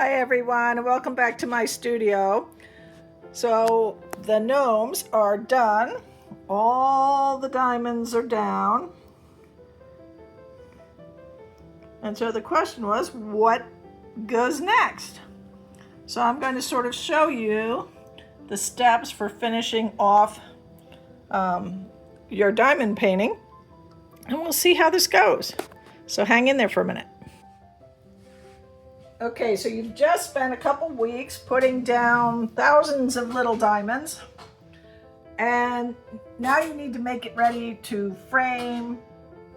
Hi everyone, and welcome back to my studio. So the gnomes are done. All the diamonds are down. And so the question was, what goes next? So I'm going to sort of show you the steps for finishing off your diamond painting, and we'll see how this goes. So hang in there for a minute. Okay, so you've just spent a couple weeks putting down thousands of little diamonds, and now you need to make it ready to frame,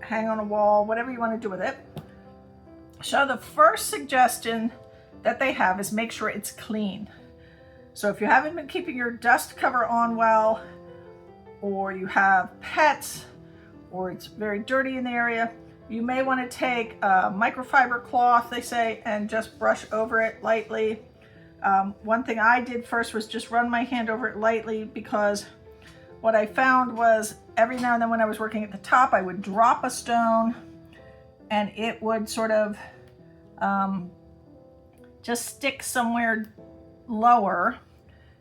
hang on a wall, whatever you want to do with it. So the first suggestion that they have is make sure it's clean. So if you haven't been keeping your dust cover on well, or you have pets, or it's very dirty in the area, you may want to take a microfiber cloth, they say, and just brush over it lightly. One thing I did first was just run my hand over it lightly, because what I found was every now and then when I was working at the top, I would drop a stone and it would sort of just stick somewhere lower.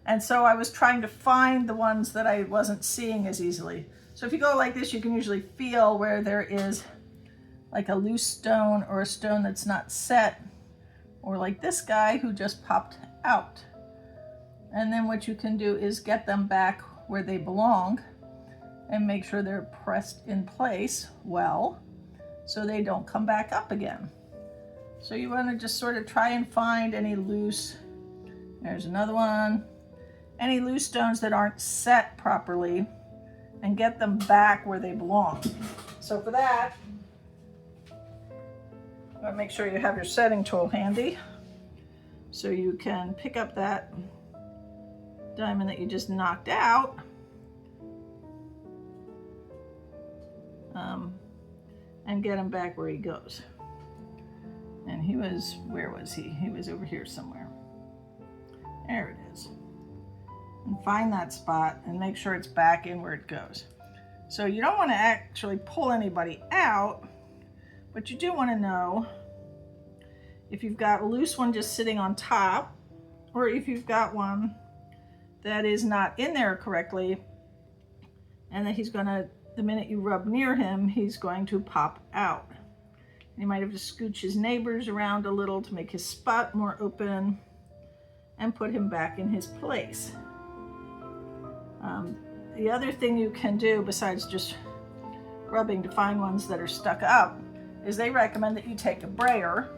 And so I was trying to find the ones that I wasn't seeing as easily. So if you go like this, you can usually feel where there is like a loose stone or a stone that's not set, or like this guy who just popped out. And then what you can do is get them back where they belong and make sure they're pressed in place well so they don't come back up again. So you want to just sort of try and find any loose, there's another one, any loose stones that aren't set properly and get them back where they belong. So for that, make sure you have your setting tool handy so you can pick up that diamond that you just knocked out and get him back where he goes. And he was, where was he? He was over here somewhere. There it is. And find that spot and make sure it's back in where it goes. So you don't want to actually pull anybody out, but you do want to know if you've got a loose one just sitting on top, or if you've got one that is not in there correctly, and that he's going to, the minute you rub near him, he's going to pop out. You might have to scooch his neighbors around a little to make his spot more open and put him back in his place. The other thing you can do besides just rubbing to find ones that are stuck up is they recommend that you take a brayer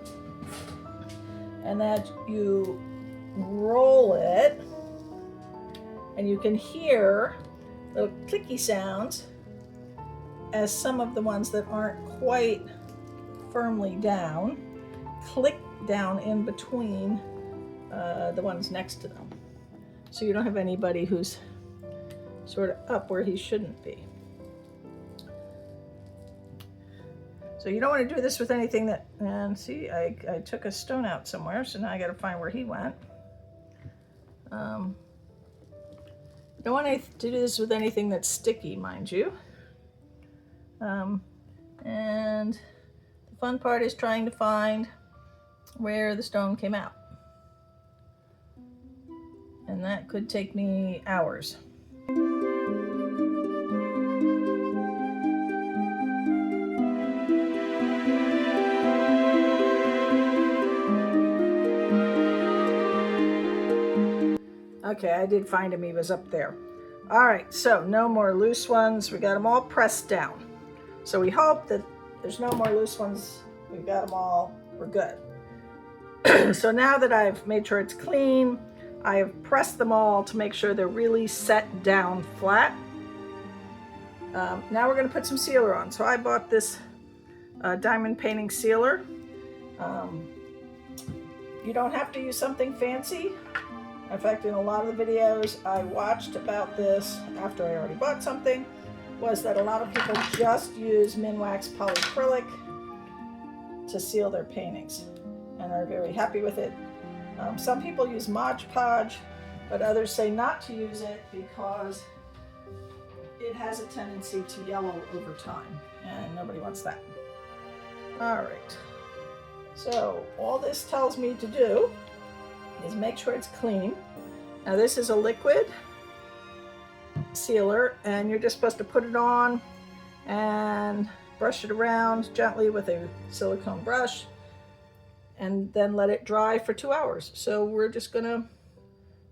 and that you roll it, and you can hear little clicky sounds as some of the ones that aren't quite firmly down click down in between the ones next to them. So you don't have anybody who's sort of up where he shouldn't be. So you don't want to do this with anything that, and see, I took a stone out somewhere, so now I got to find where he went. You don't want to do this with anything that's sticky, mind you. And the fun part is trying to find where the stone came out. And that could take me hours. Okay, I did find him, he was up there. All right, so no more loose ones. We got them all pressed down. So we hope that there's no more loose ones. We've got them all, we're good. So now that I've made sure it's clean, I have pressed them all to make sure they're really set down flat. Now we're gonna put some sealer on. So I bought this diamond painting sealer. You don't have to use something fancy. In fact, in a lot of the videos I watched about this after I already bought something, was that a lot of people just use Minwax polyacrylic to seal their paintings and are very happy with it. Some people use Mod Podge, but others say not to use it because it has a tendency to yellow over time, and nobody wants that. All right, so all this tells me to do is make sure it's clean. Now this is a liquid sealer, and you're just supposed to put it on and brush it around gently with a silicone brush and then let it dry for 2 hours. So we're just gonna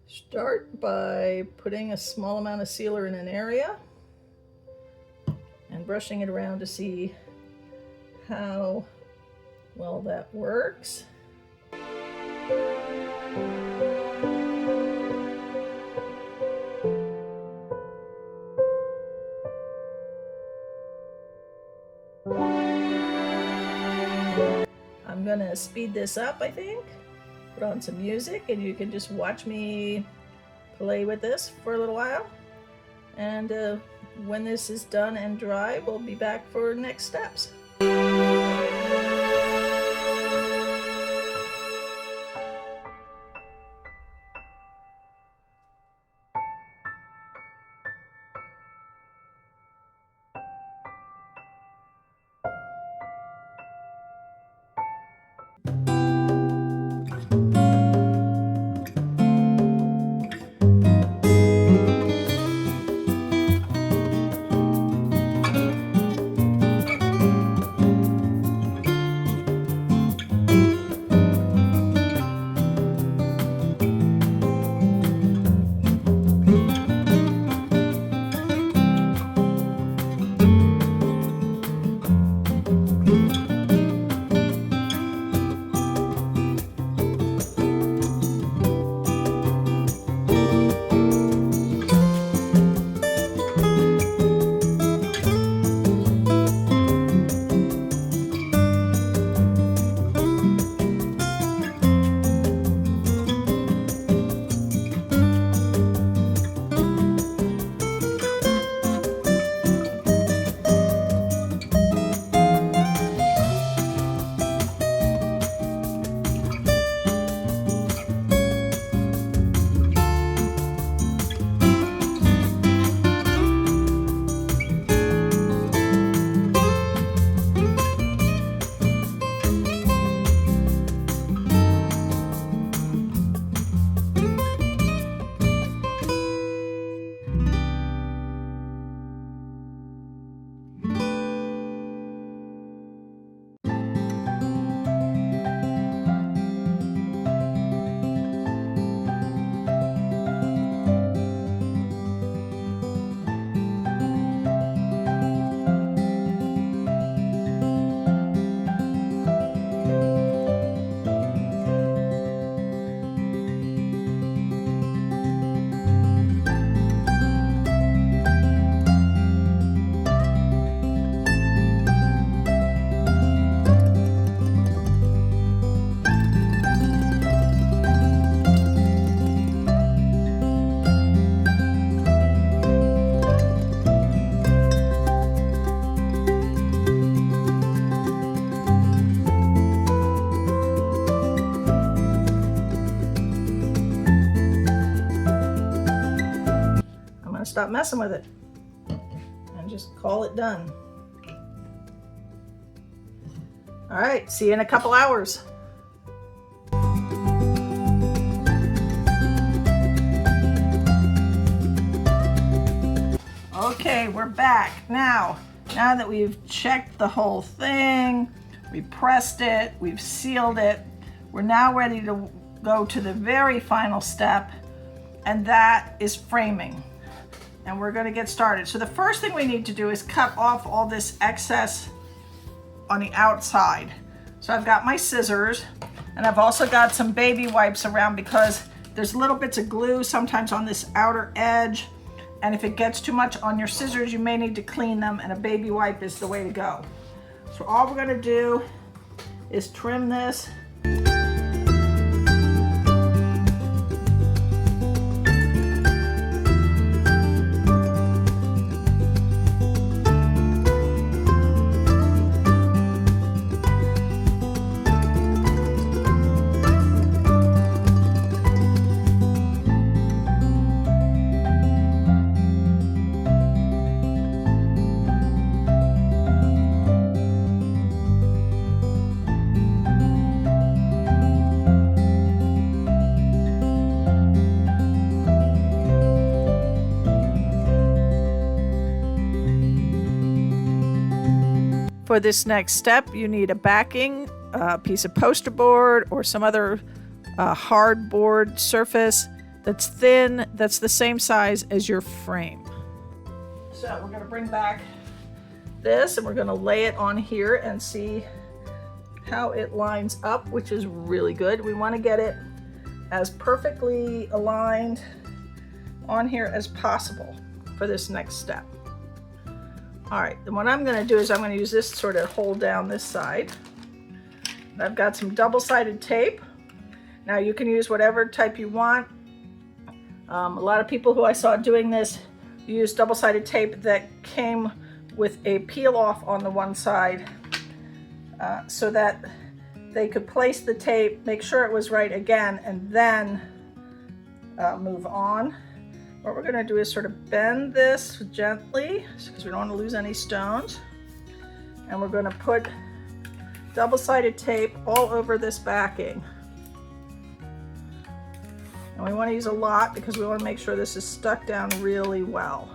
start by putting a small amount of sealer in an area and brushing it around to see how well that works. I'm gonna speed this up, I think. Put on some music and you can just watch me play with this for a little while. And when this is done and dry, we'll be back for next steps. Stop messing with it and just call it done. All right, see you in a couple hours. Okay, we're back. Now that we've checked the whole thing, we pressed it, we've sealed it, we're now ready to go to the very final step, and that is framing. And we're going to get started. So the first thing we need to do is cut off all this excess on the outside. So I've got my scissors, and I've also got some baby wipes around because there's little bits of glue sometimes on this outer edge, and if it gets too much on your scissors, you may need to clean them, and a baby wipe is the way to go. So all we're going to do is trim this. For this next step, you need a backing, a piece of poster board, or some other hard board surface that's thin, that's the same size as your frame. So we're going to bring back this and we're going to lay it on here and see how it lines up, which is really good. We want to get it as perfectly aligned on here as possible for this next step. All right, then what I'm going to do is I'm going to use this to sort of hold down this side. I've got some double-sided tape. Now you can use whatever type you want. A lot of people who I saw doing this use double-sided tape that came with a peel-off on the one side so that they could place the tape, make sure it was right again, and then move on. What we're going to do is sort of bend this gently because we don't want to lose any stones. And we're going to put double-sided tape all over this backing. And we want to use a lot because we want to make sure this is stuck down really well.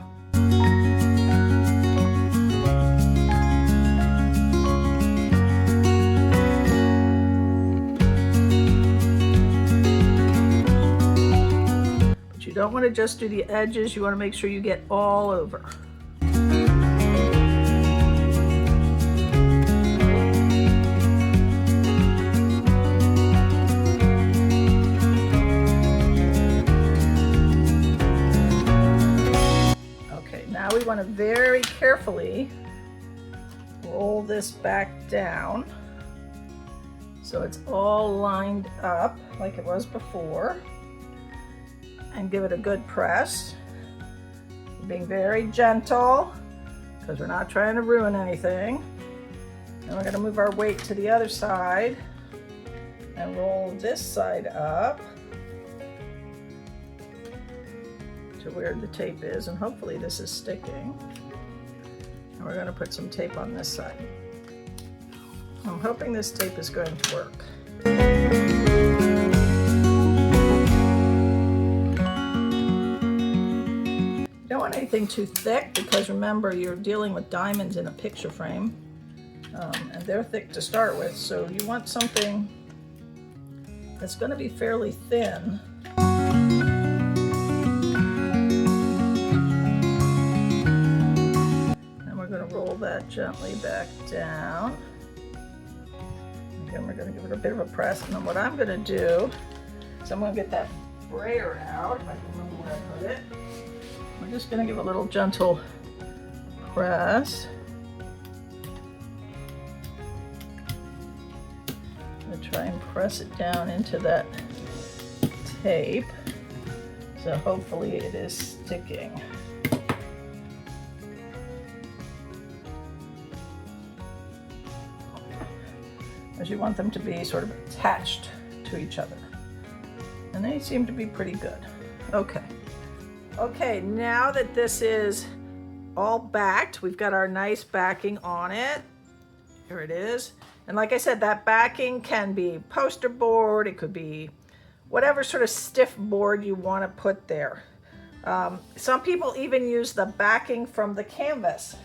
But you don't want to just do the edges, you want to make sure you get all over. We want to very carefully roll this back down so it's all lined up like it was before, and give it a good press. Being very gentle because we're not trying to ruin anything. And we're going to move our weight to the other side and roll this side up to where the tape is, and hopefully this is sticking. And we're going to put some tape on this side. I'm hoping this tape is going to work. You don't want anything too thick because remember you're dealing with diamonds in a picture frame, and they're thick to start with, so you want something that's going to be fairly thin. Roll that gently back down. Again, we're going to give it a bit of a press, and then what I'm going to do is I'm going to get that brayer out, if I can remember where I put it. We're just going to give a little gentle press. I'm going to try and press it down into that tape, so hopefully it is sticking. As you want them to be sort of attached to each other. And they seem to be pretty good. Okay. Okay, now that this is all backed, we've got our nice backing on it. Here it is. And like I said, that backing can be poster board, it could be whatever sort of stiff board you want to put there. Some people even use the backing from the canvas.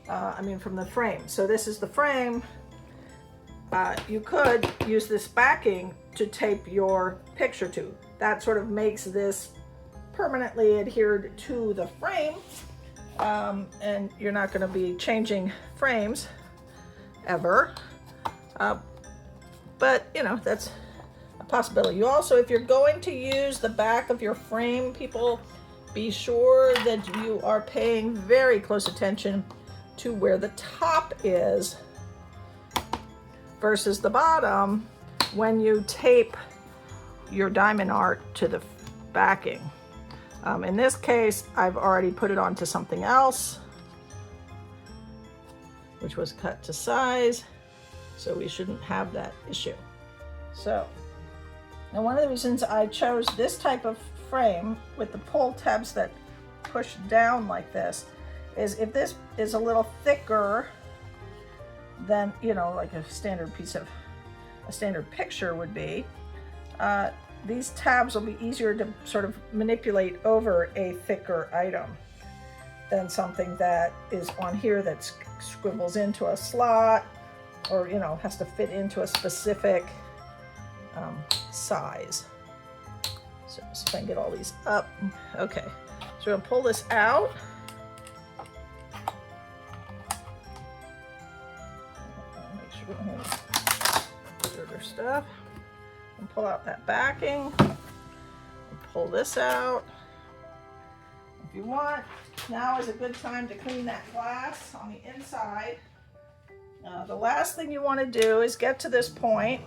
From the frame. So this is the frame. You could use this backing to tape your picture to. That sort of makes this permanently adhered to the frame, and you're not going to be changing frames ever. But you know, that's a possibility. You also, if you're going to use the back of your frame, people, be sure that you are paying very close attention to where the top is versus the bottom when you tape your diamond art to the backing. In this case, I've already put it onto something else, which was cut to size, so we shouldn't have that issue. So, now one of the reasons I chose this type of frame with the pull tabs that push down like this is if this is a little thicker than, you know, like a standard picture would be, these tabs will be easier to sort of manipulate over a thicker item. than something that is on here that scribbles into a slot, or, you know, has to fit into a specific size. So see if I can get all these up. Okay, so we're gonna pull this out. Make sure we don't have dirt or stuff. And pull out that backing. And pull this out. If you want, now is a good time to clean that glass on the inside. The last thing you want to do is get to this point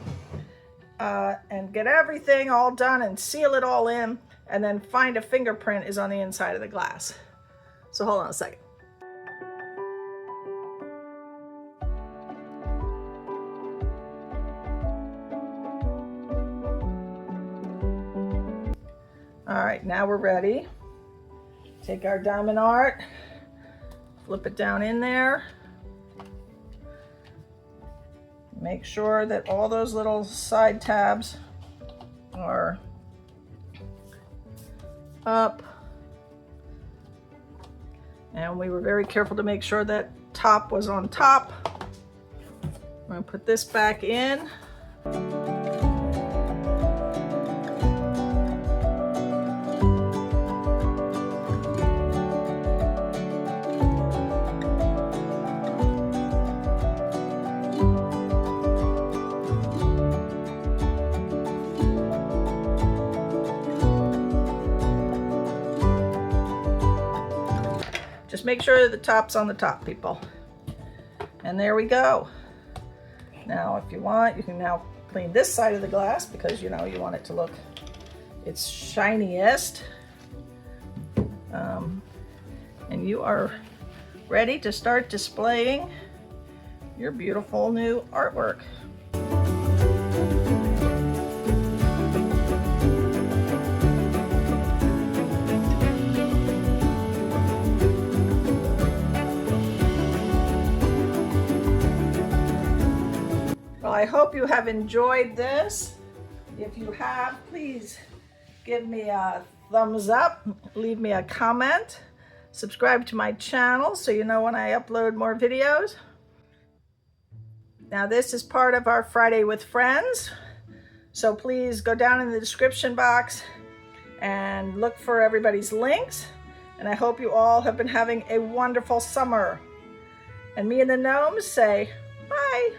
and get everything all done and seal it all in, and then find a fingerprint is on the inside of the glass. So hold on a second. All right, now we're ready. Take our diamond art, flip it down in there. Make sure that all those little side tabs are up. And we were very careful to make sure that top was on top. I'm going to put this back in. Just make sure the top's on the top, people. And there we go. Now, if you want, you can now clean this side of the glass, because you know you want it to look its shiniest. And you are ready to start displaying your beautiful new artwork. Well, I hope you have enjoyed this. If you have, please give me a thumbs up, leave me a comment, subscribe to my channel so you know when I upload more videos. Now, this is part of our Friday with Friends, so please go down in the description box and look for everybody's links. And I hope you all have been having a wonderful summer. And me and the gnomes say bye.